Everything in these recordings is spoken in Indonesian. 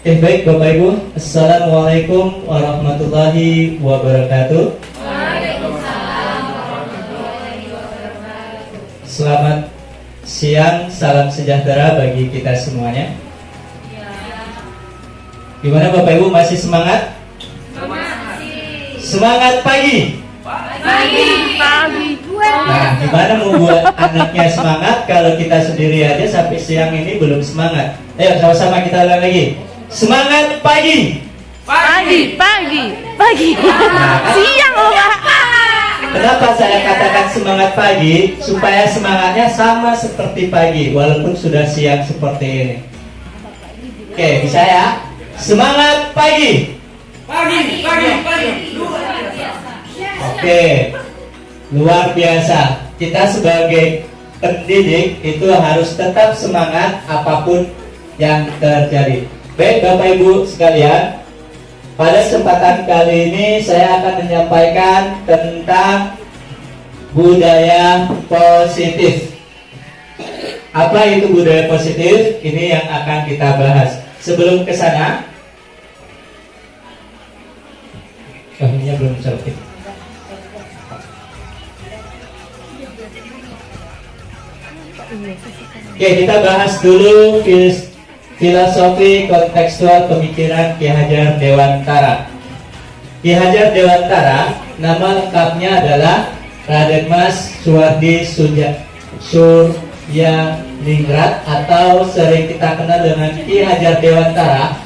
Baik Bapak Ibu, Assalamualaikum warahmatullahi wabarakatuh. Waalaikumsalam warahmatullahi wabarakatuh. Selamat siang, salam sejahtera bagi kita semuanya. Gimana Bapak Ibu, masih semangat? Semangat pagi. Pagi. Nah, gimana mau buat anaknya semangat kalau kita sendiri aja sampai siang ini belum semangat? Ayo sama-sama kita ulang lagi. Semangat pagi. Pagi. Nah, Siang loh, Pak. kenapa saya katakan semangat pagi? Supaya semangatnya sama seperti pagi walaupun sudah siang seperti ini. Oke, bisa ya? Semangat pagi. Pagi. Oke, luar biasa. Kita sebagai pendidik itu harus tetap semangat apapun yang terjadi. Baik Bapak Ibu sekalian, pada kesempatan kali ini saya akan menyampaikan tentang budaya positif. Apa itu budaya positif? Ini yang akan kita bahas. Sebelum ke sana, ini belum selesai. Oke, kita bahas dulu filosofi kontekstual pemikiran Ki Hajar Dewantara. Ki Hajar Dewantara, nama lengkapnya adalah Raden Mas Suwardi Suryaningrat atau sering kita kenal dengan Ki Hajar Dewantara.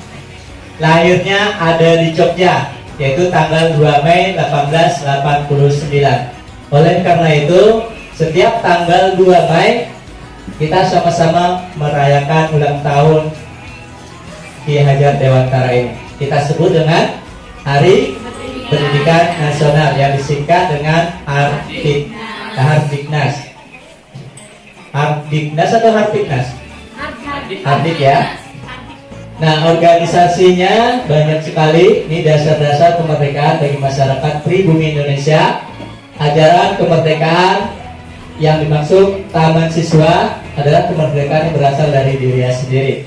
Lahirnya ada di Jogja, yaitu tanggal 2 Mei 1889. Oleh karena itu, setiap tanggal 2 Mei kita sama-sama merayakan ulang tahun Ki Hajar Dewantara ini. Kita sebut dengan Hari Pendidikan Nasional yang disingkat dengan Hardiknas. Hardiknas atau Hardiknas? Hardik ya. Nah, organisasinya banyak sekali. Ini dasar-dasar kemerdekaan bagi masyarakat pribumi Indonesia. Ajaran kemerdekaan yang dimaksud taman siswa adalah kemerdekaan yang berasal dari dirinya sendiri.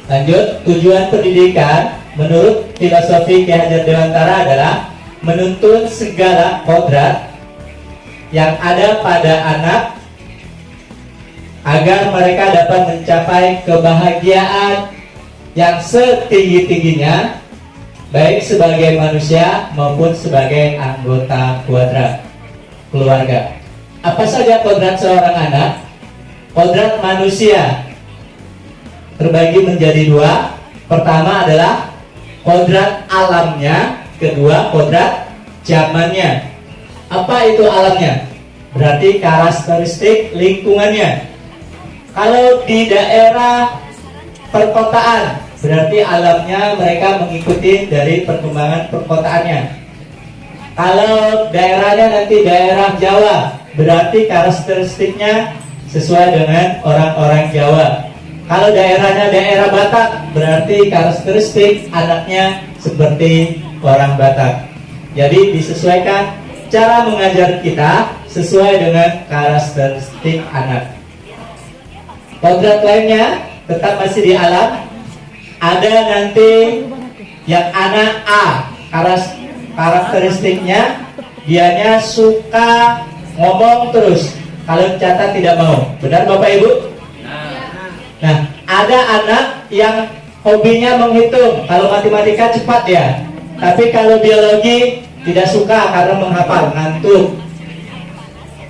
Lanjut, tujuan pendidikan menurut filosofi Ki Hajar Dewantara adalah menuntun segala kodrat yang ada pada anak agar mereka dapat mencapai kebahagiaan yang setinggi-tingginya, baik sebagai manusia maupun sebagai anggota keluarga. Apa saja kodrat seorang anak? Kodrat manusia terbagi menjadi dua. Pertama adalah kodrat alamnya, kedua kodrat zamannya. Apa itu alamnya? Berarti karakteristik lingkungannya. Kalau di daerah perkotaan, berarti alamnya mereka mengikuti dari perkembangan perkotaannya. Kalau daerahnya nanti daerah Jawa, berarti karakteristiknya sesuai dengan orang-orang Jawa. Kalau daerahnya daerah Batak, berarti karakteristik anaknya seperti orang Batak. Jadi disesuaikan cara mengajar kita sesuai dengan karakteristik anak. Kodrat lainnya tetap masih di alam. Ada nanti yang anak A, karakteristiknya dianya suka ngomong terus, kalau catat tidak mau. Benar Bapak Ibu? Nah, ada anak yang hobinya menghitung. Kalau matematika cepat ya, tapi kalau biologi tidak suka karena menghafal, ngantuk.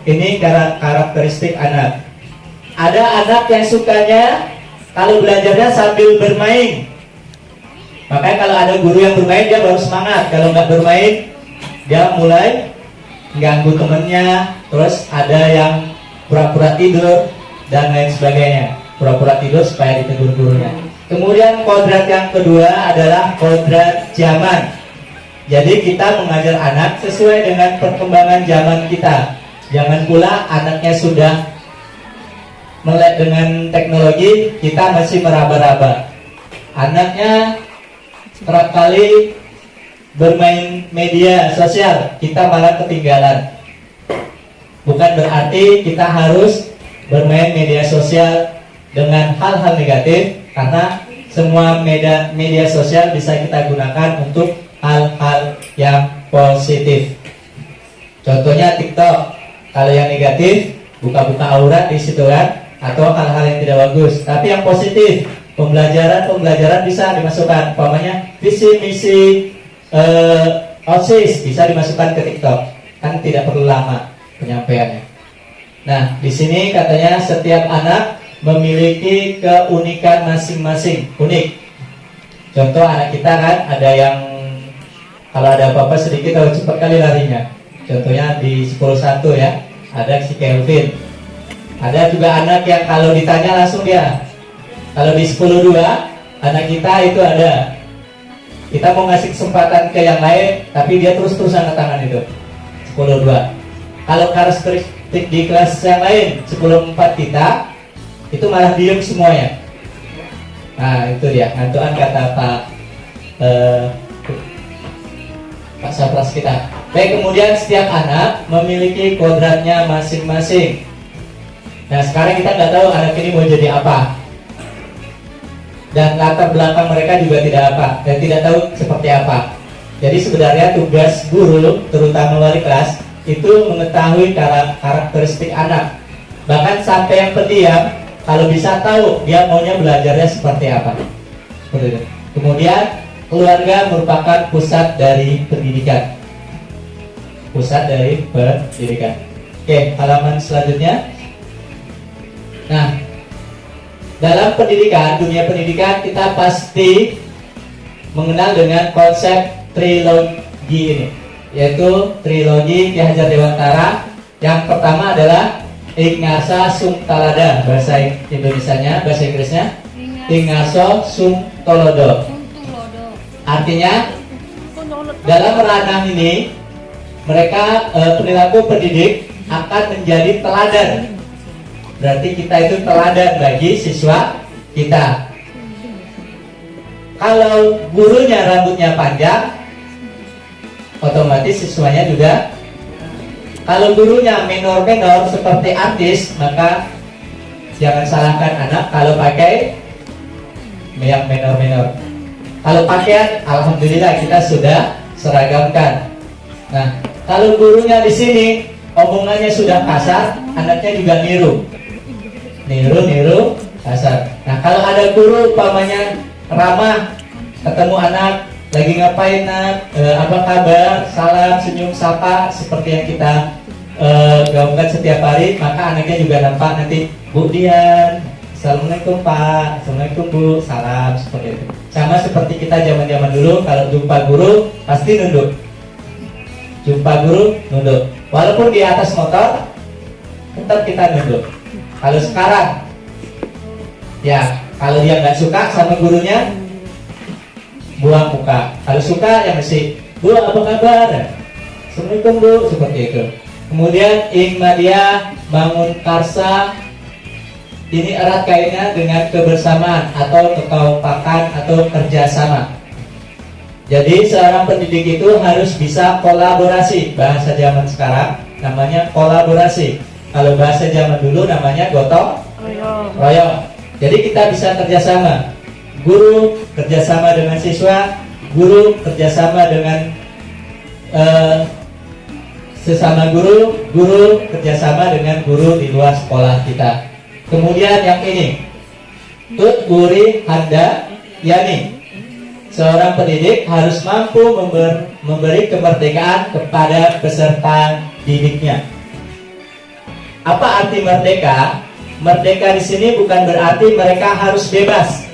Ini karakteristik anak. Ada anak yang sukanya kalau belajarnya sambil bermain. Makanya kalau ada guru yang bermain, dia baru semangat. Kalau nggak bermain, dia mulai ganggu temennya. Terus ada yang pura-pura tidur dan lain sebagainya. Pura-pura tidur supaya ditegur gurunya. Kemudian kodrat yang kedua adalah kodrat zaman. Jadi kita mengajar anak sesuai dengan perkembangan zaman kita. Jangan pula anaknya sudah melek dengan teknologi, kita masih meraba-raba. Anaknya kerap kali bermain media sosial, kita malah ketinggalan. Bukan berarti kita harus bermain media sosial dengan hal-hal negatif, karena semua media sosial bisa kita gunakan untuk hal-hal yang positif. Contohnya TikTok, kalau yang negatif buka-buka aurat di situ kan, atau hal-hal yang tidak bagus. Tapi yang positif, pembelajaran bisa dimasukkan. Umpamanya visi misi OSIS bisa dimasukkan ke TikTok, kan tidak perlu lama penyampaiannya. Nah, di sini katanya setiap anak memiliki keunikan masing-masing, unik. Contoh anak kita kan ada yang kalau ada apa-apa sedikit atau cepat kali larinya. Contohnya di 10-1 ya, ada si Kelvin. Ada juga anak yang kalau ditanya langsung dia. Kalau di 10-2 anak kita itu ada. Kita mau ngasih kesempatan ke yang lain, tapi dia terus-terusan angkat tangan itu. 10-2. Kalau karakteristik di kelas yang lain 10-4 kita itu malah diem semuanya. Nah itu dia ngantuan kata Pak Sapras kita. Baik, kemudian setiap anak memiliki kodratnya masing-masing. Nah sekarang kita nggak tahu anak ini mau jadi apa, dan latar belakang mereka juga tidak apa, dan tidak tahu seperti apa. Jadi sebenarnya tugas guru, terutama wali kelas, itu mengetahui karakteristik anak. Bahkan sampai yang pendiam, kalau bisa tahu dia maunya belajarnya seperti apa. Seperti itu. Kemudian keluarga merupakan pusat dari pendidikan. Pusat dari pendidikan. Oke, halaman selanjutnya. Nah, dalam pendidikan, dunia pendidikan kita pasti mengenal dengan konsep trilogi ini, yaitu trilogi Ki Hajar Dewantara. Yang pertama adalah Ing Ngasa Sung Talada, bahasa Indonesianya, bahasa Inggrisnya Ing Ngaso Sung Tolodo. Artinya dalam ranah ini mereka perilaku pendidik akan menjadi teladan. Berarti kita itu teladan bagi siswa kita. Kalau gurunya rambutnya panjang, otomatis siswanya juga. Kalau gurunya menor-menor seperti artis, maka jangan salahkan anak kalau pakai yang menor-menor. Kalau pakaian, alhamdulillah kita sudah seragamkan. Nah, kalau gurunya di sini omongannya sudah kasar, anaknya juga niru kasar. Nah, kalau ada guru umpamanya ramah, ketemu anak lagi ngapain nak, apa kabar, salam, senyum, sapa, seperti yang kita gaungkan setiap hari, maka anaknya juga nampak nanti, Bu Dian, Assalamualaikum Pak, Assalamualaikum Bu, salam, seperti itu. Sama seperti kita zaman-zaman dulu, kalau jumpa guru pasti nunduk. Jumpa guru nunduk, walaupun di atas motor tetap kita nunduk. Kalau sekarang, ya kalau dia nggak suka sama gurunya, buang muka. Kalau suka ya mesti, Bu apa kabar? Assalamualaikum Bu, seperti itu. Kemudian Ing Madia Bangun Karsa, ini erat kaitannya dengan kebersamaan atau kekompakan atau kerjasama. Jadi seorang pendidik itu harus bisa kolaborasi. Bahasa zaman sekarang namanya kolaborasi. Kalau bahasa zaman dulu namanya gotong royong. Jadi kita bisa kerjasama. Guru kerjasama dengan siswa, guru kerjasama dengan sesama guru, guru kerjasama dengan guru di luar sekolah kita. Kemudian yang ini, Tut Guri Handa Yani, seorang pendidik harus mampu memberi kemerdekaan kepada peserta didiknya. Apa arti merdeka? Merdeka di sini bukan berarti mereka harus bebas.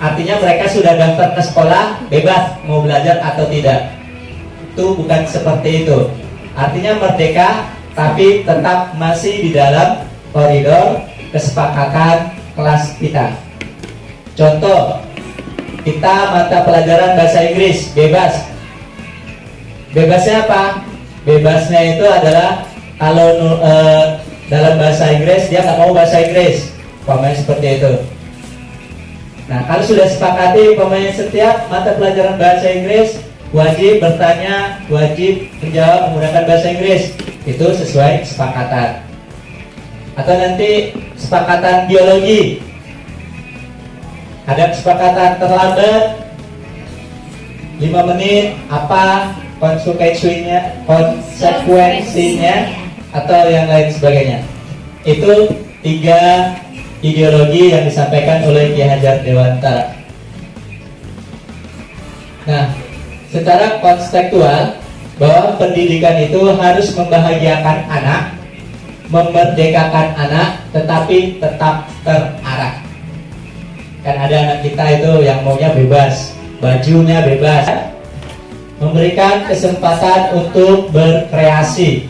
Artinya mereka sudah daftar ke sekolah, bebas mau belajar atau tidak. Itu bukan seperti itu. Artinya merdeka, tapi tetap masih di dalam koridor kesepakatan kelas kita. Contoh, kita mata pelajaran bahasa Inggris, bebas. Bebasnya apa? Bebasnya itu adalah kalau dalam bahasa Inggris dia nggak mau bahasa Inggris, pemain seperti itu. Nah, kalau sudah sepakati pemain setiap mata pelajaran bahasa Inggris wajib bertanya, wajib menjawab menggunakan bahasa Inggris, itu sesuai kesepakatan. Atau nanti kesepakatan biologi, Ada kesepakatan terlambat 5 menit, apa konsekuensinya atau yang lain sebagainya. Itu 3 ideologi yang disampaikan oleh Ki Hajar Dewantara. Nah, secara konseptual bahwa pendidikan itu harus membahagiakan anak, memerdekakan anak, tetapi tetap terarah. Kan ada anak kita itu yang maunya bebas, bajunya bebas, memberikan kesempatan untuk berkreasi.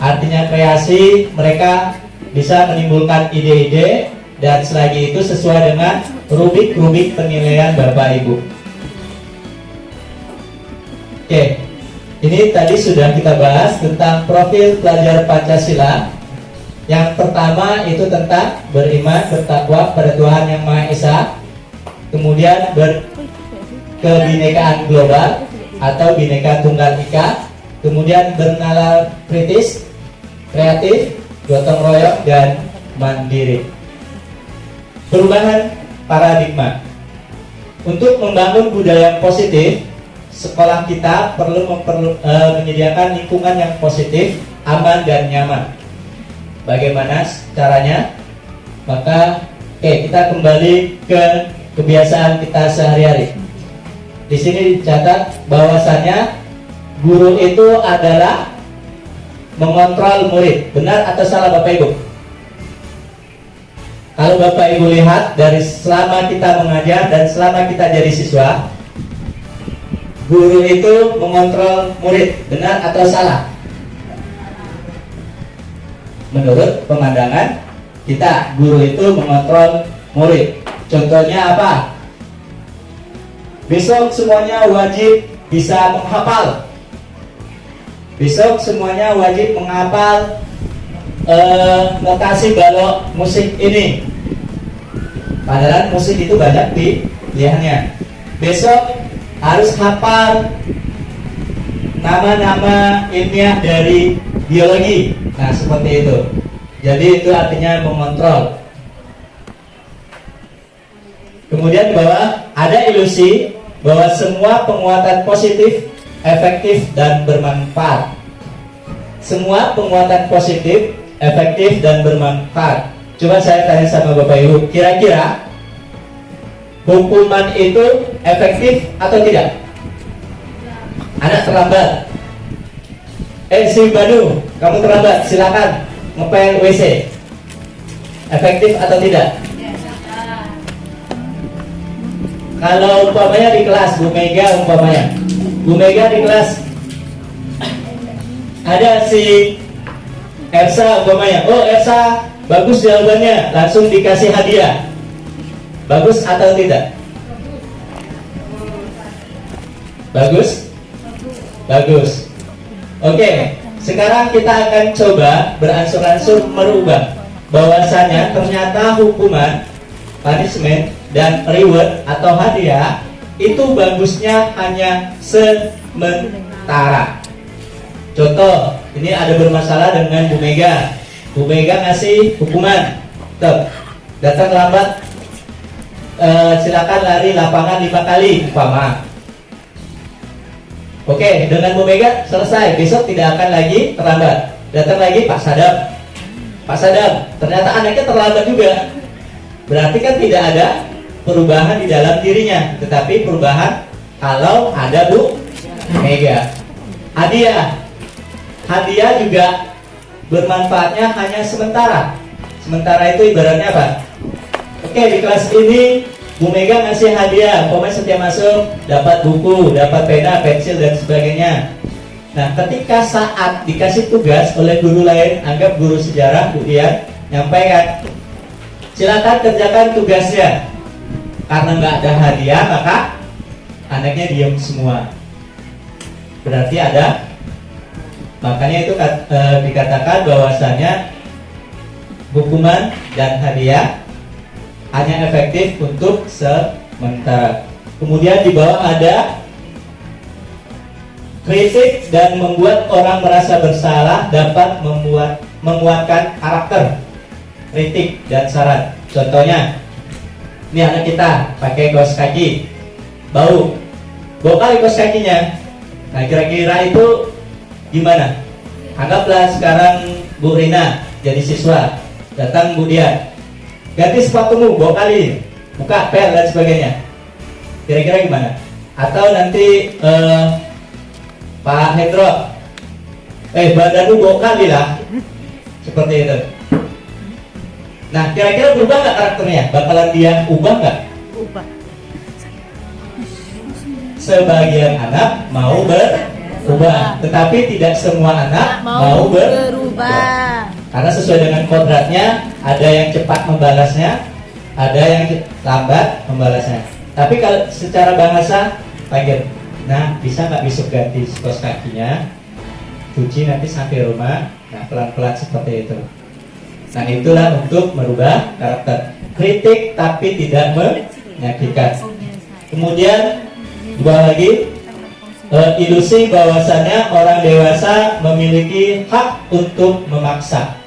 Artinya kreasi, mereka bisa menimbulkan ide-ide dan selagi itu sesuai dengan rubrik-rubrik penilaian Bapak Ibu. Oke, ini tadi sudah kita bahas tentang profil pelajar Pancasila. Yang pertama itu tentang beriman, bertakwa pada Tuhan Yang Maha Esa. Kemudian berkebinekaan global atau Bhinneka Tunggal Ika. Kemudian bernalar kritis, kreatif, gotong royong, dan mandiri. Perubahan paradigma. Untuk membangun budaya yang positif, sekolah kita perlu menyediakan lingkungan yang positif, aman, dan nyaman. Bagaimana caranya? Maka kita kembali ke kebiasaan kita sehari-hari. Di sini dicatat bahwasannya guru itu adalah mengontrol murid. Benar atau salah Bapak Ibu? Kalau Bapak Ibu lihat dari selama kita mengajar dan selama kita jadi siswa, guru itu mengontrol murid. Benar atau salah? Menurut pemandangan kita, guru itu mengontrol murid. Contohnya apa? Besok semuanya wajib bisa menghafal. Besok semuanya wajib menghafal notasi balok musik ini. Padahal musik itu banyak pilihannya. Besok harus hafal nama-nama ilmiah dari biologi. Nah, seperti itu. Jadi itu artinya mengontrol. Kemudian di bawah ada ilusi bahwa semua penguatan positif, efektif, dan bermanfaat. Semua penguatan positif, efektif, dan bermanfaat. Coba saya tanya sama Bapak Ibu, kira-kira hukuman itu efektif atau tidak? Anak terlambat. Si Banu, kamu terlambat, silakan ngepel WC. Efektif atau tidak? Kalau umpamanya di kelas, Bu Mega umpamanya, Bu Mega di kelas ada si Elsa umpamanya, oh Elsa bagus jawabannya, langsung dikasih hadiah. Bagus atau tidak? Bagus? Bagus. Oke, sekarang kita akan coba beransur-ansur merubah bahwasanya ternyata hukuman, punishment, dan reward atau hadiah itu bagusnya hanya sementara. Contoh, ini ada bermasalah dengan Bu Mega. Bu Mega ngasih hukuman, datang lambat, silakan lari lapangan 5 kali, umpama. Oke, dengan Bu Mega selesai, besok tidak akan lagi terlambat. Datang lagi Pak Sadam. Pak Sadam, ternyata anaknya terlambat juga. Berarti kan tidak ada perubahan di dalam dirinya, tetapi perubahan kalau ada Bu Mega. Hadiah juga bermanfaatnya hanya sementara. Sementara itu ibaratnya apa? Oke, di kelas ini Bu Mega ngasih hadiah, pokoknya setiap masuk dapat buku, dapat pena, pensil, dan sebagainya. Nah, ketika saat dikasih tugas oleh guru lain, anggap guru sejarah, Bu Dian, nyampaikan, silakan kerjakan tugasnya. Karena nggak ada hadiah, maka anaknya diam semua. Berarti ada, makanya itu dikatakan bahwasanya hukuman dan hadiah hanya efektif untuk sementara. Kemudian di bawah ada kritik dan membuat orang merasa bersalah dapat menguatkan karakter, kritik dan saran. Contohnya, Ini anak kita pakai kaos kaki, bau kali kaos kakinya. Nah kira-kira itu gimana? Anggaplah sekarang Bu Rina jadi siswa, datang Bu Dian, ganti sepatumu, bau kali, buka pel dan sebagainya. Kira-kira gimana? Atau nanti Pak Hendro, badanmu bau kali lah, seperti itu. Nah, kira-kira berubah nggak karakternya? Bakalan dia ubah nggak? Ubah. Sebagian anak mau berubah, tetapi tidak semua anak mau berubah. Karena sesuai dengan kodratnya, ada yang cepat membalasnya, ada yang lambat membalasnya. Tapi kalau secara bahasa, panggil, nah bisa nggak besok ganti kaos kakinya, cuci nanti sampai rumah, nah pelan-pelan seperti itu. Nah itulah untuk merubah karakter. Kritik tapi tidak menyakitkan. Kemudian dua lagi, ilusi bahwasanya orang dewasa memiliki hak untuk memaksa.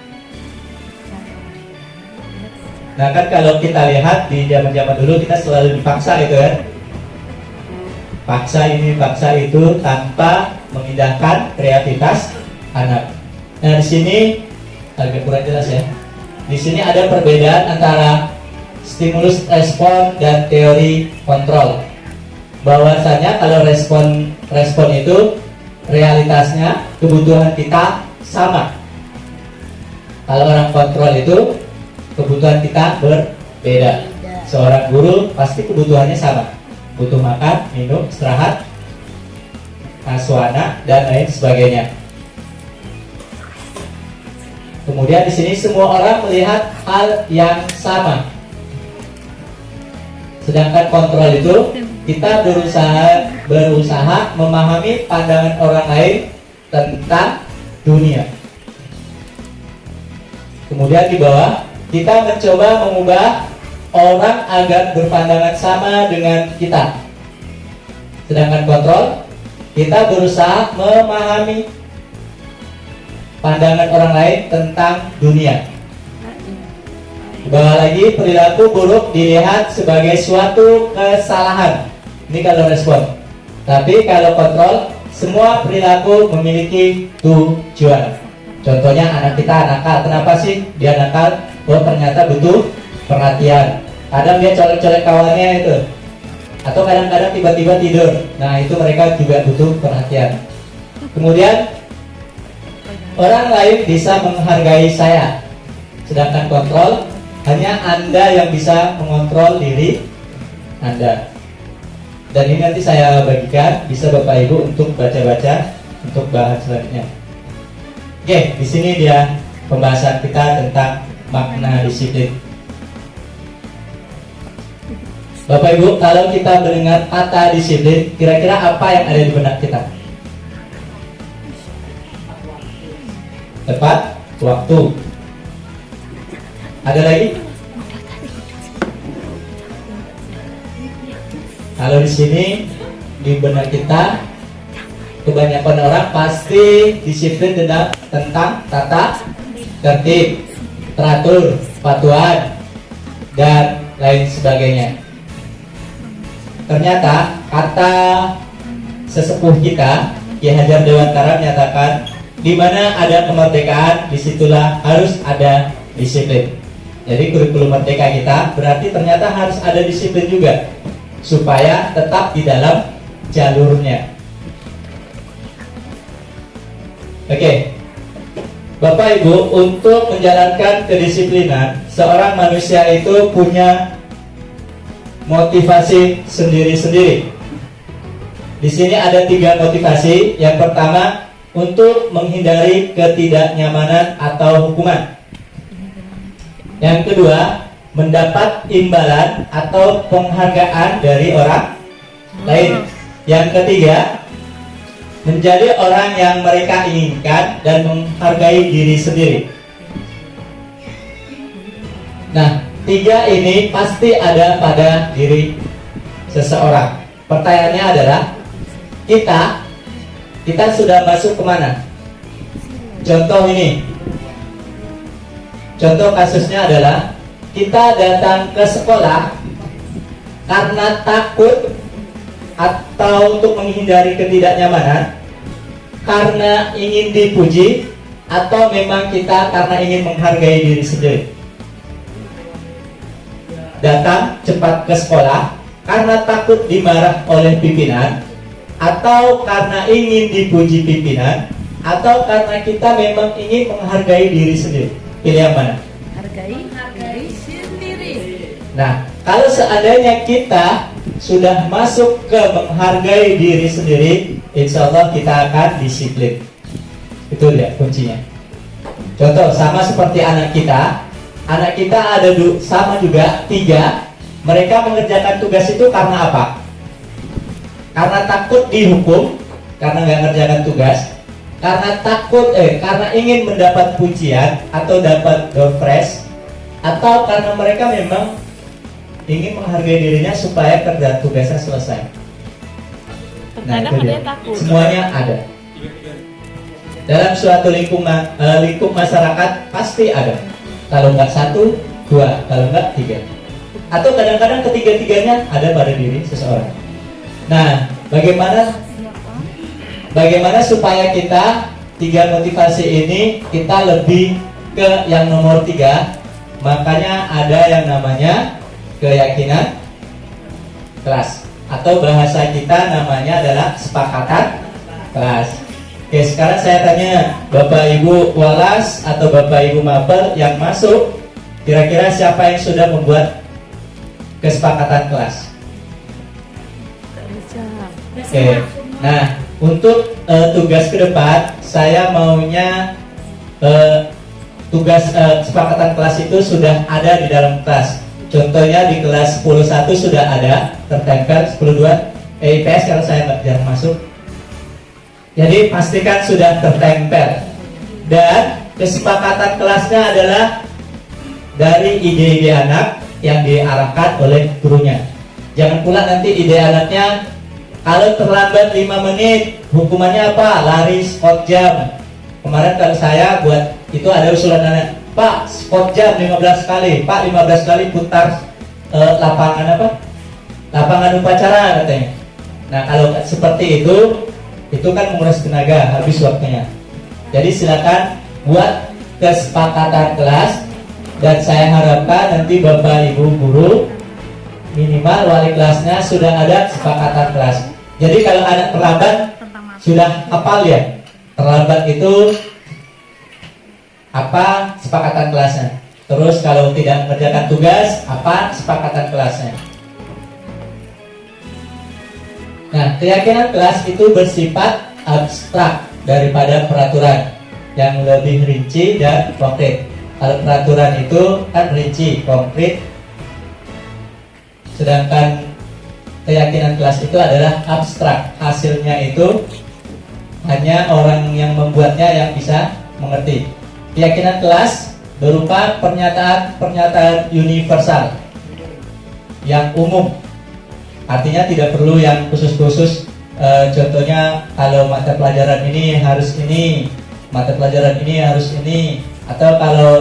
Nah kan kalau kita lihat di zaman-zaman dulu kita selalu dipaksa gitu kan. Paksa ini, paksa itu tanpa mengindahkan kreativitas anak. Nah di sini agak kurang jelas ya. Di sini ada perbedaan antara stimulus respon dan teori kontrol. Bahwasanya kalau respon itu realitasnya kebutuhan kita sama. Kalau orang kontrol itu kebutuhan kita berbeda. Seorang guru pasti kebutuhannya sama. Butuh makan, minum, istirahat, asuh anak dan lain sebagainya. Kemudian di sini semua orang melihat hal yang sama. Sedangkan kontrol itu kita berusaha memahami pandangan orang lain tentang dunia. Kemudian di bawah kita mencoba mengubah orang agar berpandangan sama dengan kita. Sedangkan kontrol kita berusaha memahami pandangan orang lain tentang dunia. Di bawah lagi, perilaku buruk dilihat sebagai suatu kesalahan. Ini kalau respon. Tapi kalau kontrol, semua perilaku memiliki tujuan. Contohnya anak kita nakal. Kenapa sih dia nakal? Oh ternyata butuh perhatian. Kadang dia colek-colek kawannya itu. Atau kadang-kadang tiba-tiba tidur. Nah itu mereka juga butuh perhatian. Kemudian orang lain bisa menghargai saya. Sedangkan kontrol, hanya Anda yang bisa mengontrol diri Anda. Dan ini nanti saya bagikan, bisa Bapak Ibu untuk baca-baca untuk bahan selanjutnya. Oke, di sini dia pembahasan kita tentang makna disiplin. Bapak Ibu, kalau kita mendengar kata disiplin, kira-kira apa yang ada di benak kita? Tepat waktu. Ada lagi? Kalau di sini di benak kita, kebanyakan orang pasti disiplin tentang tata tertib, teratur, kepatuhan, dan lain sebagainya. Ternyata kata sesepuh kita, Ki Hajar Dewantara menyatakan, di mana ada kemerdekaan, disitulah harus ada disiplin. Jadi kurikulum merdeka kita berarti ternyata harus ada disiplin juga, supaya tetap di dalam jalurnya. Oke, Bapak Ibu, untuk menjalankan kedisiplinan, seorang manusia itu punya motivasi sendiri-sendiri. Di sini ada 3 motivasi. Yang pertama, untuk menghindari ketidaknyamanan atau hukuman. Yang kedua, mendapat imbalan atau penghargaan dari orang lain. Yang ketiga, menjadi orang yang mereka inginkan dan menghargai diri sendiri. Nah, 3 ini pasti ada pada diri seseorang. Pertanyaannya adalah, kita sudah masuk kemana? Contoh ini. Contoh kasusnya adalah kita datang ke sekolah karena takut atau untuk menghindari ketidaknyamanan, karena ingin dipuji, atau memang kita karena ingin menghargai diri sendiri. Datang cepat ke sekolah karena takut dimarah oleh pimpinan, atau karena ingin dipuji pimpinan, atau karena kita memang ingin menghargai diri sendiri. Pilih yang mana? Hargai diri sendiri. Nah, kalau seandainya kita sudah masuk ke menghargai diri sendiri, insya Allah kita akan disiplin. Itu dia kuncinya. Contoh sama seperti anak kita. Anak kita ada sama juga 3. Mereka mengerjakan tugas itu karena apa? Karena takut dihukum, karena nggak mengerjakan tugas. Karena takut, karena ingin mendapat pujian atau dapat door prize, atau karena mereka memang ingin menghargai dirinya supaya kerja tugasnya selesai. Nah, itu dia. Semuanya ada. Dalam suatu lingkup masyarakat pasti ada. Kalau nggak 1, 2, kalau nggak 3. Atau kadang-kadang ketiga-tiganya ada pada diri seseorang. Nah, bagaimana supaya kita 3 motivasi ini kita lebih ke yang nomor 3? Makanya ada yang namanya keyakinan kelas, atau bahasa kita namanya adalah sepakatan kelas. Oke, sekarang saya tanya Bapak Ibu Walas atau Bapak Ibu Mapel yang masuk, kira-kira siapa yang sudah membuat kesepakatan kelas? Oke, nah untuk tugas ke depan, saya maunya tugas kesepakatan kelas itu sudah ada di dalam kelas. Contohnya di kelas 10.1 sudah ada tertempel, 10.2 IPS kalau saya nggak jarang masuk. Jadi pastikan sudah tertempel. Dan kesepakatan kelasnya adalah dari ide-ide anak yang diarahkan oleh gurunya. Jangan pula nanti ide anaknya, kalau terlambat 5 menit hukumannya apa? Lari spot jam. Kemarin kalau saya buat itu ada usulan anak, Pak, spot jam 15 kali, Pak 15 kali putar lapangan apa? Lapangan upacara katanya. Nah, kalau seperti itu kan menguras tenaga, habis waktunya. Jadi silakan buat kesepakatan kelas, dan saya harapkan nanti Bapak Ibu guru minimal wali kelasnya sudah ada kesepakatan kelas. Jadi kalau anak terlambat sudah hafal ya, terlambat itu apa kesepakatan kelasnya. Terus kalau tidak mengerjakan tugas, apa kesepakatan kelasnya. Nah, keyakinan kelas itu bersifat abstrak daripada peraturan yang lebih rinci dan konkret. Kalau peraturan itu kan rinci, konkret, sedangkan keyakinan kelas itu adalah abstrak. Hasilnya itu hanya orang yang membuatnya yang bisa mengerti. Keyakinan kelas berupa pernyataan universal yang umum. Artinya tidak perlu yang khusus-khusus. Contohnya kalau mata pelajaran ini harus ini, mata pelajaran ini harus ini, atau kalau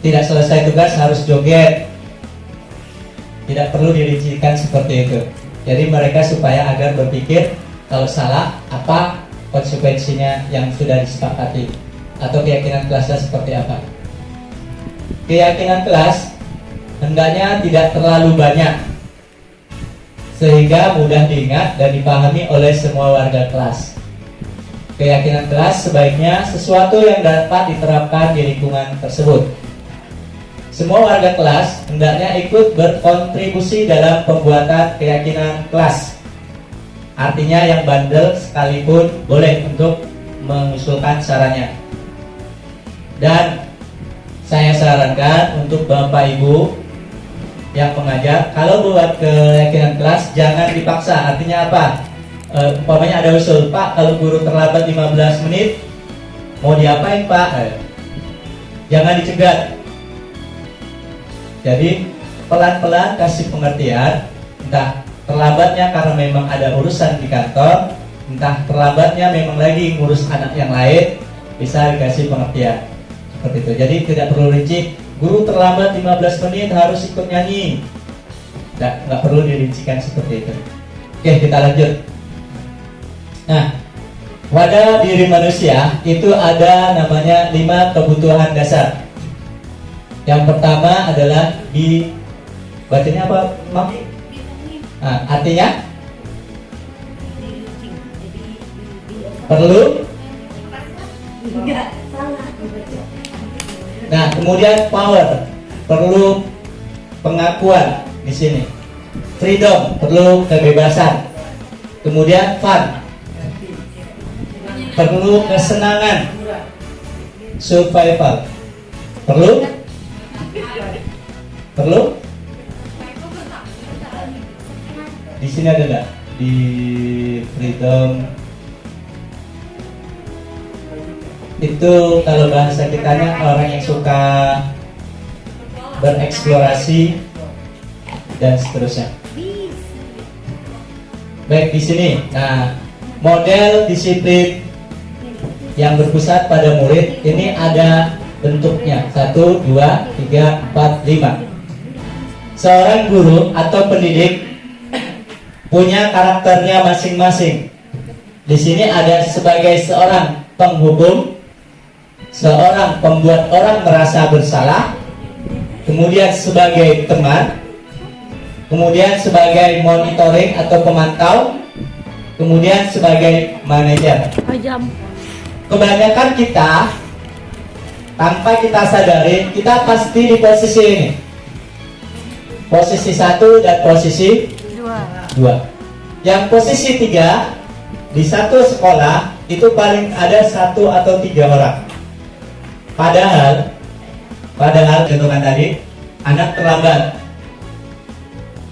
tidak selesai tugas harus joget. Tidak perlu dirincikan seperti itu. Jadi mereka supaya agar berpikir kalau salah apa konsekuensinya yang sudah disepakati, atau keyakinan kelasnya seperti apa. Keyakinan kelas hendaknya tidak terlalu banyak sehingga mudah diingat dan dipahami oleh semua warga kelas. Keyakinan kelas sebaiknya sesuatu yang dapat diterapkan di lingkungan tersebut. Semua warga kelas hendaknya ikut berkontribusi dalam pembuatan keyakinan kelas. Artinya yang bandel sekalipun boleh untuk mengusulkan sarannya. Dan saya sarankan untuk Bapak Ibu yang mengajar, kalau buat keyakinan kelas jangan dipaksa. Artinya apa? Umpamanya ada usul, Pak, kalau guru terlambat 15 menit mau diapain Pak? Jangan dicegat. Jadi pelan-pelan kasih pengertian. Entah terlambatnya karena memang ada urusan di kantor, entah terlambatnya memang lagi ngurus anak yang lain, bisa dikasih pengertian seperti itu. Jadi tidak perlu rinci, guru terlambat 15 menit harus ikut nyanyi, nggak perlu dirincikan seperti itu. Oke, kita lanjut. Nah, pada diri manusia itu ada namanya 5 kebutuhan dasar. Yang pertama adalah bacanya apa, Mam? Nah, artinya perlu. Nah, kemudian power, perlu pengakuan di sini. Freedom, perlu kebebasan. Kemudian fun, perlu kesenangan. Survival, perlu di sini ada nggak di freedom itu? Kalau bahasa kitanya orang yang suka bereksplorasi dan seterusnya. Baik, di sini. Nah, model disiplin yang berpusat pada murid ini ada bentuknya 1, 2, 3, 4, 5. Seorang guru atau pendidik punya karakternya masing-masing. Di sini ada sebagai seorang penghubung, seorang pembuat orang merasa bersalah, kemudian sebagai teman, kemudian sebagai monitoring atau pemantau, kemudian sebagai manajer. Kebanyakan kita tanpa kita sadari, kita pasti di posisi ini, posisi 1 dan posisi 2. Yang posisi 3 di satu sekolah itu paling ada 1 atau 3 orang. Padahal contohkan tadi, anak terlambat.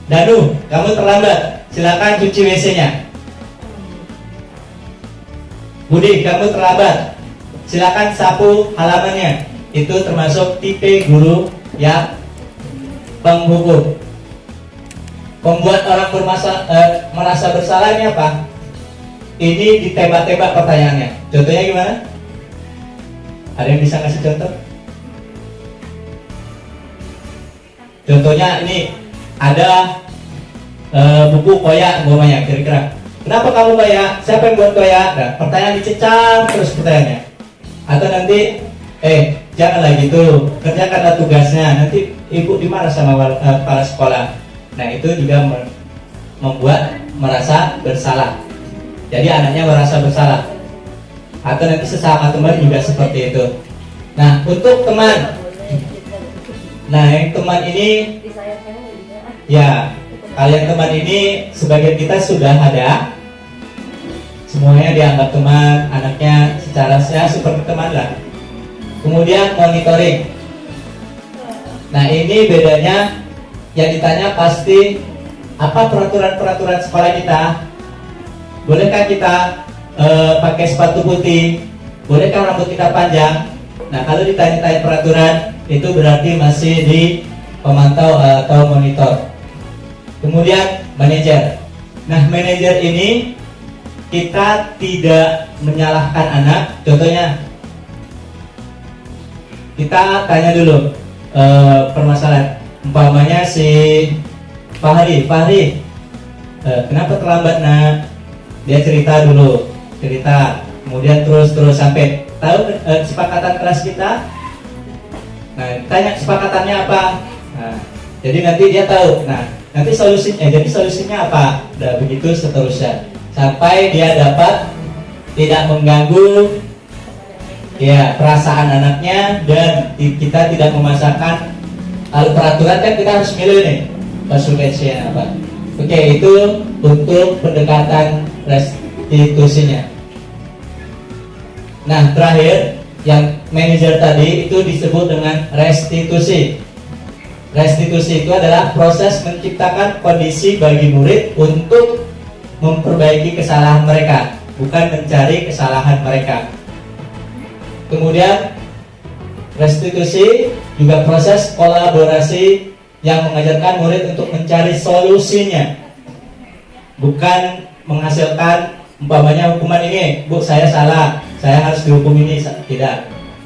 Danu, kamu terlambat, silakan cuci WC-nya. Budi, kamu terlambat, silakan sapu halamannya. Itu termasuk tipe guru yang penghubung. Membuat orang merasa bersalah ini apa? Ini ditembak-tembak pertanyaannya. Contohnya gimana? Ada yang bisa kasih contoh? Contohnya ini ada buku koyak umpamanya, kira-kira. Kenapa kamu koyak? Siapa yang buat koyak? Nah, pertanyaan dicecam terus pertanyaannya. Atau nanti, janganlah gitu, kerjakanlah tugasnya. Nanti ibu dimarah sama kepala sekolah. Nah, itu juga membuat merasa bersalah. Jadi anaknya merasa bersalah. Atau nanti sesama teman juga seperti itu. Nah, untuk teman, yang teman ini, ya, kalian teman ini sebagian kita sudah ada. Semuanya dianggap teman, anaknya secara seperti teman lah. Kemudian monitoring. Nah, ini bedanya. Yang ditanya pasti apa peraturan-peraturan sekolah kita? Bolehkah kita pakai sepatu putih? Bolehkah rambut kita panjang? Nah, kalau ditanya-tanya peraturan, itu berarti masih di pemantau atau monitor. Kemudian manajer. Nah, manajer ini kita tidak menyalahkan anak. Contohnya, kita tanya dulu permasalahan. Umpamanya si Fahri, kenapa terlambat nak? Dia cerita dulu, kemudian terus sampai tahu kesepakatan kelas kita. Nah, tanya kesepakatannya apa? Nah, jadi nanti dia tahu. Nah, nanti solusinya apa? Dan begitu seterusnya sampai dia dapat tidak mengganggu ya perasaan anaknya dan kita tidak memaksakan. Kalau peraturan kan kita harus milih nih konsekuensinya apa. Oke, itu untuk pendekatan restitusinya. Nah, terakhir yang manajer tadi itu disebut dengan restitusi. Restitusi itu adalah proses menciptakan kondisi bagi murid untuk memperbaiki kesalahan mereka, bukan mencari kesalahan mereka. Kemudian restitusi juga proses kolaborasi yang mengajarkan murid untuk mencari solusinya, bukan menghasilkan umpamanya hukuman ini, Bu, saya salah, saya harus dihukum ini. Tidak,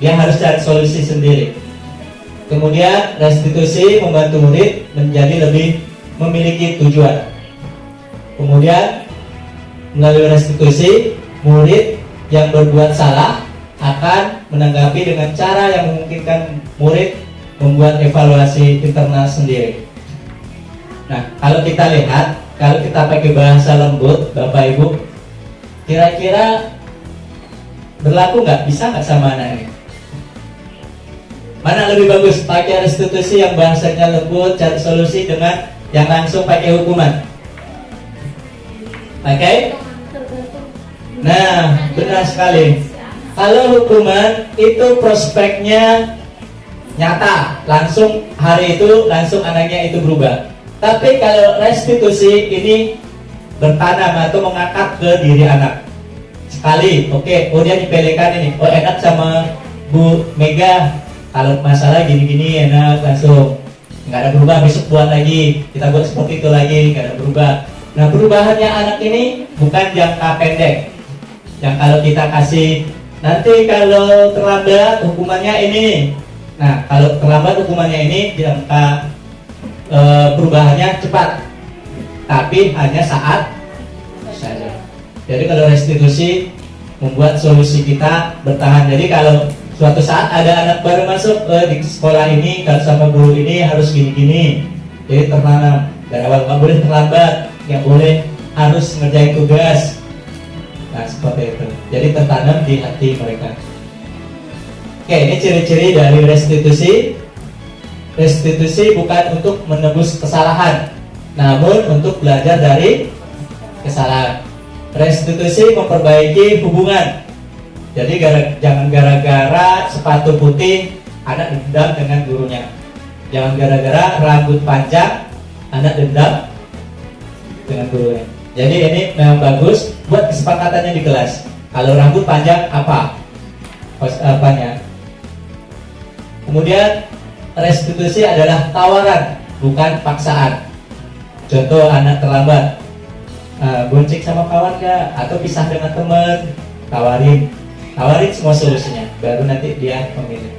dia harus cari solusi sendiri. Kemudian restitusi membantu murid menjadi lebih memiliki tujuan. Kemudian melalui restitusi, murid yang berbuat salah akan menanggapi dengan cara yang memungkinkan murid membuat evaluasi internal sendiri. Nah, kalau kita lihat, kalau kita pakai bahasa lembut, Bapak Ibu, kira-kira berlaku nggak? Bisa nggak sama anak ini? Mana lebih bagus? Pakai restitusi yang bahasanya lembut, cari solusi, dengan yang langsung pakai hukuman? Pakai? Nah, benar sekali. Kalau hukuman itu prospeknya nyata, langsung hari itu langsung anaknya itu berubah. Tapi kalau restitusi ini bertanam atau mengakar ke diri anak. Sekali, oke, oh dia dipelekan ini, oh enak sama Bu Mega, kalau masalah gini-gini enak, langsung nggak ada berubah, besok buat lagi, kita buat seperti itu lagi, nggak ada berubah. Nah, perubahannya anak ini bukan jangka pendek, yang kalau kita kasih nanti kalau terlambat hukumannya ini. Nah, kalau terlambat hukumannya ini, jangka perubahannya cepat, tapi hanya saat saja. Jadi kalau restitusi membuat solusi kita bertahan. Jadi kalau suatu saat ada anak baru masuk di sekolah ini, kalau sama guru ini harus gini-gini, jadi tertanam dari awal, nggak boleh terlambat, nggak boleh harus ngerjain tugas. Nah, seperti itu. Jadi tertanam di hati mereka. Oke, ini ciri-ciri dari restitusi. Restitusi bukan untuk menebus kesalahan, namun untuk belajar dari kesalahan. Restitusi memperbaiki hubungan. Jadi jangan gara-gara sepatu putih anak dendam dengan gurunya. Jangan gara-gara rambut panjang anak dendam dengan gurunya. Jadi ini memang bagus buat kesepakatannya di kelas. Kalau rambut panjang apa? Apanya? Kemudian restitusi adalah tawaran, bukan paksaan. Contoh anak terlambat, bonceng sama kawan gak? Atau pisah dengan teman, tawarin semua solusinya, baru nanti dia memilih.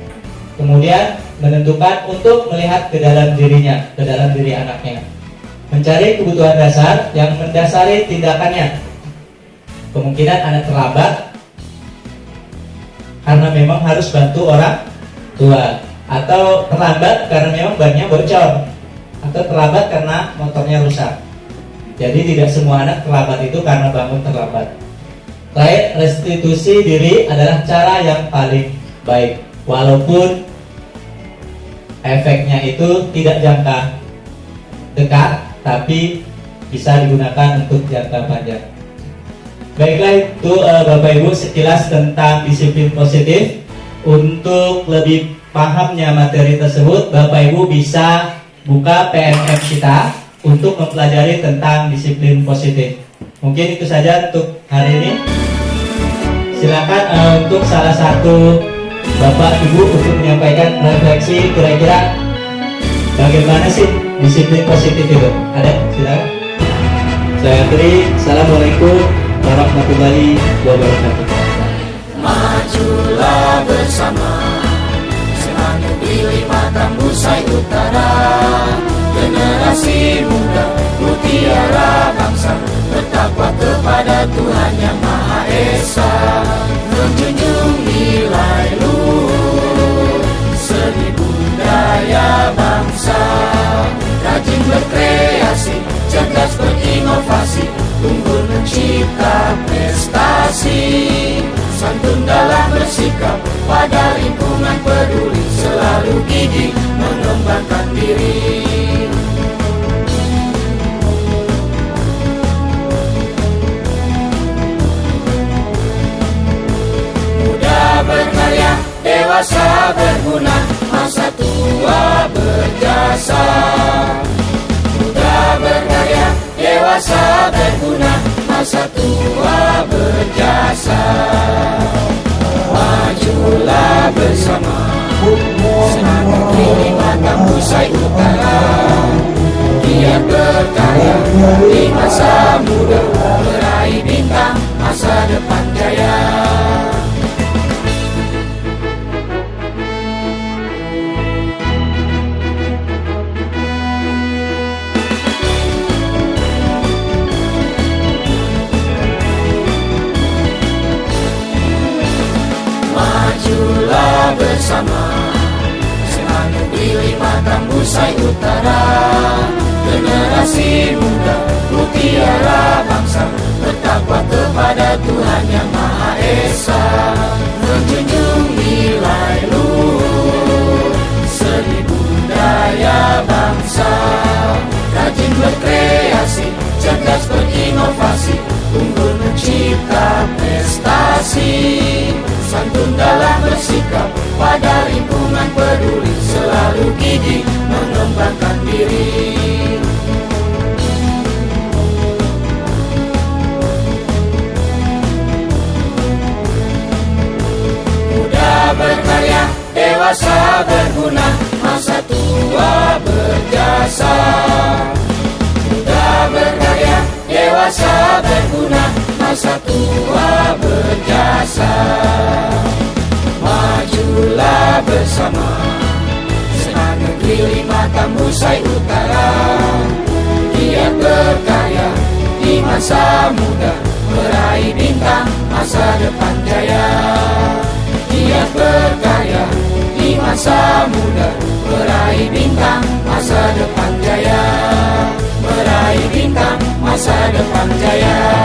Kemudian menentukan untuk melihat ke dalam dirinya, ke dalam diri anaknya, mencari kebutuhan dasar yang mendasari tindakannya. Kemungkinan anak terlambat karena memang harus bantu orang tua, atau terlambat karena memang bannya bocor, atau terlambat karena motornya rusak. Jadi tidak semua anak terlambat itu karena bangun terlambat. Terakhir, restitusi diri adalah cara yang paling baik, walaupun efeknya itu tidak jangka dekat, tapi bisa digunakan untuk jangka panjang. Baiklah, itu Bapak Ibu sekilas tentang disiplin positif. Untuk lebih pahamnya materi tersebut, Bapak Ibu bisa buka PMM kita untuk mempelajari tentang disiplin positif. Mungkin itu saja untuk hari ini. Silakan untuk salah satu Bapak Ibu untuk menyampaikan refleksi kira-kira bagaimana sih disiplin positif itu. Ada? Silakan. Saya akhiri. Assalamualaikum warahmatullahi wabarakatuh. Majulah bersama, semangat pilih Batam Busai Utara. Generasi muda, mutiara bangsa, bertakwa kepada Tuhan Yang Maha Esa, menjunjung nilai luhur seni budaya bangsa, rajin berkreasi, cerdas berinovasi, unggul mencipta prestasi, santun dalam bersikap, pada lingkungan peduli, selalu gigih mengembangkan diri. Muda berkarya, dewasa berguna, masa tua berjasa. Muda berkarya, dewasa berguna, masa tua berjasa. Majulah bersama, semangat ini Batam Busai Utara. Giat berkarya di masa muda, meraih bintang masa depan jaya. bersama. SMA Negeri 5 Tambusai Utara, generasi muda mutiara bangsa, bertakwa kepada Tuhan Yang Maha Esa, menjunjung nilai luhur seni budaya bangsa, rajin berkreasi, cerdas berinovasi, unggul mencipta prestasi, santun dalam bersikap, pada lingkungan peduli, selalu gigih mengembangkan diri. Muda berkarya, dewasa berguna, masa tua berjasa. Muda berkarya, dewasa berguna, masa tua berjasa. Majulah bersama, SMA Negeri 5 Tambusai Utara, giat berkarya di masa muda, meraih bintang masa depan jaya. Giat berkarya di masa muda, meraih bintang masa depan jaya, meraih bintang masa depan jaya.